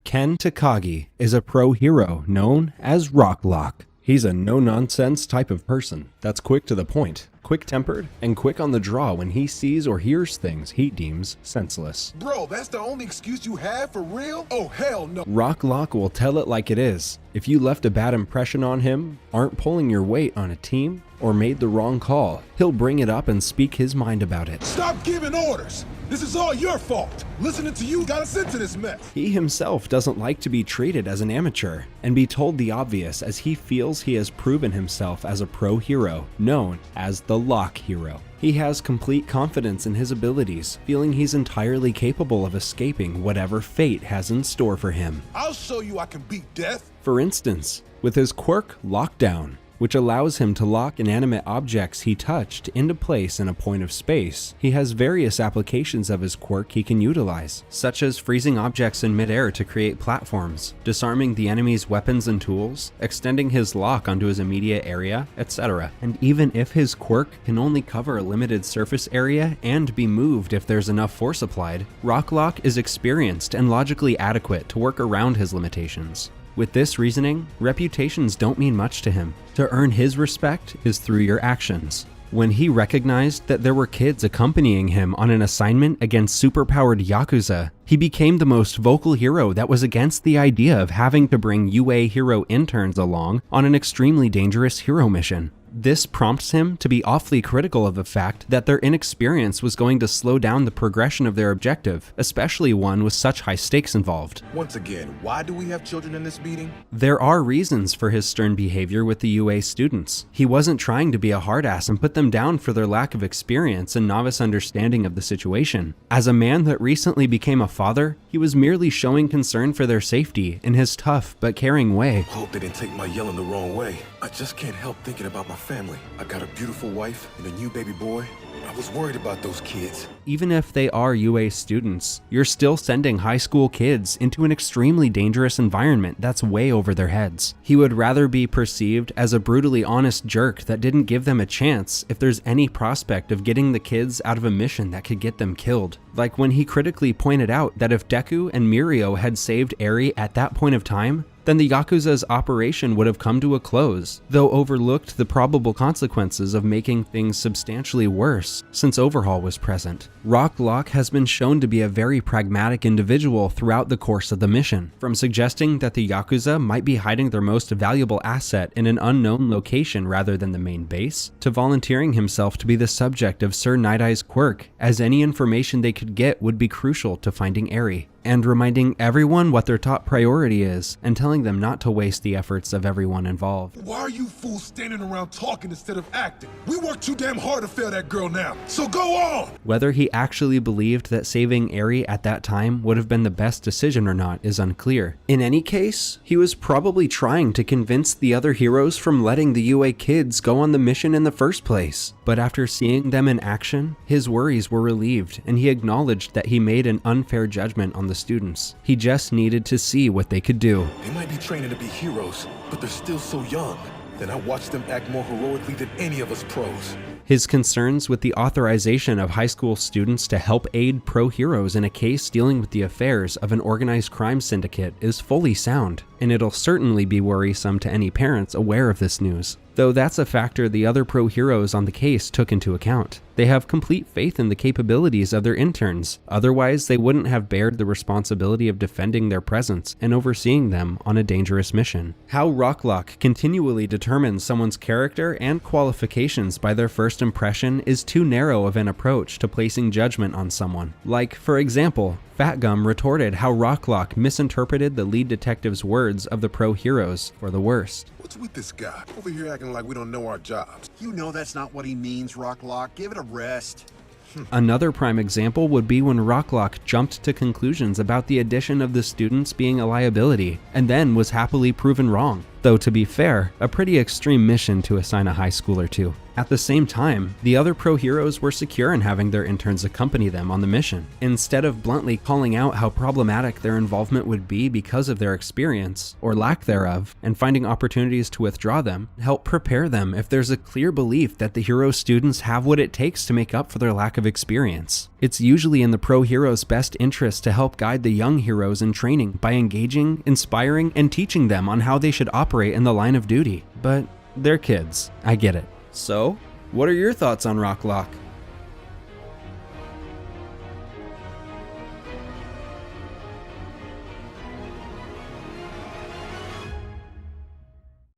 Ken Takagi is a pro hero known as Rocklock. He's a no-nonsense type of person that's quick to the point, quick-tempered, and quick on the draw when he sees or hears things he deems senseless. Bro, that's the only excuse you have for real? Oh, hell no. Rocklock will tell it like it is. If you left a bad impression on him, aren't pulling your weight on a team, or made the wrong call, he'll bring it up and speak his mind about it. Stop giving orders! This is all your fault! Listening to you got us into this mess! He himself doesn't like to be treated as an amateur and be told the obvious, as he feels he has proven himself as a pro hero, known as the Lock Hero. He has complete confidence in his abilities, feeling he's entirely capable of escaping whatever fate has in store for him. I'll show you I can beat death! For instance, with his quirk Lockdown, which allows him to lock inanimate objects he touched into place in a point of space, he has various applications of his quirk he can utilize, such as freezing objects in midair to create platforms, disarming the enemy's weapons and tools, extending his lock onto his immediate area, etc. And even if his quirk can only cover a limited surface area and be moved if there's enough force applied, Rocklock is experienced and logically adequate to work around his limitations. With this reasoning, reputations don't mean much to him. To earn his respect is through your actions. When he recognized that there were kids accompanying him on an assignment against superpowered Yakuza, he became the most vocal hero that was against the idea of having to bring UA hero interns along on an extremely dangerous hero mission. This prompts him to be awfully critical of the fact that their inexperience was going to slow down the progression of their objective, especially one with such high stakes involved. Once again, why do we have children in this meeting? There are reasons for his stern behavior with the UA students. He wasn't trying to be a hard ass and put them down for their lack of experience and novice understanding of the situation. As a man that recently became a father, he was merely showing concern for their safety in his tough but caring way. Hope they didn't take my yelling the wrong way. I just can't help thinking about my family. I got a beautiful wife and a new baby boy. I was worried about those kids. Even if they are UA students, you're still sending high school kids into an extremely dangerous environment that's way over their heads. He would rather be perceived as a brutally honest jerk that didn't give them a chance if there's any prospect of getting the kids out of a mission that could get them killed. Like when he critically pointed out that if Deku and Mirio had saved Eri at that point of time, then the Yakuza's operation would have come to a close, though overlooked the probable consequences of making things substantially worse since Overhaul was present. Rocklock has been shown to be a very pragmatic individual throughout the course of the mission, from suggesting that the Yakuza might be hiding their most valuable asset in an unknown location rather than the main base, to volunteering himself to be the subject of Sir Night-Eye's quirk, as any information they could get would be crucial to finding Eri, and reminding everyone what their top priority is and telling them not to waste the efforts of everyone involved. Why are you fools standing around talking instead of acting? We worked too damn hard to fail that girl now, so go on! Whether he actually believed that saving Eri at that time would have been the best decision or not is unclear. In any case, he was probably trying to convince the other heroes from letting the UA kids go on the mission in the first place. But after seeing them in action, his worries were relieved and he acknowledged that he made an unfair judgment on the students. He just needed to see what they could do. They might be training to be heroes, but they're still so young. Then I watched them act more heroically than any of us pros. His concerns with the authorization of high school students to help aid pro heroes in a case dealing with the affairs of an organized crime syndicate is fully sound, and it'll certainly be worrisome to any parents aware of this news. Though that's a factor the other pro heroes on the case took into account. They have complete faith in the capabilities of their interns, otherwise they wouldn't have bared the responsibility of defending their presence and overseeing them on a dangerous mission. How Rocklock continually determines someone's character and qualifications by their first impression is too narrow of an approach to placing judgment on someone. Like, for example, Fat Gum retorted how Rocklock misinterpreted the lead detective's words of the pro heroes for the worst. What's with this guy? Over here acting like we don't know our jobs. You know that's not what he means, Rocklock. Give it a rest. Another prime example would be when Rocklock jumped to conclusions about the addition of the students being a liability, and then was happily proven wrong. Though to be fair, a pretty extreme mission to assign a high schooler to. At the same time, the other pro heroes were secure in having their interns accompany them on the mission. Instead of bluntly calling out how problematic their involvement would be because of their experience, or lack thereof, and finding opportunities to withdraw them, help prepare them if there's a clear belief that the hero students have what it takes to make up for their lack of experience. It's usually in the pro hero's best interest to help guide the young heroes in training by engaging, inspiring, and teaching them on how they should operate in the line of duty. But they're kids. I get it. So, what are your thoughts on Rock Lock?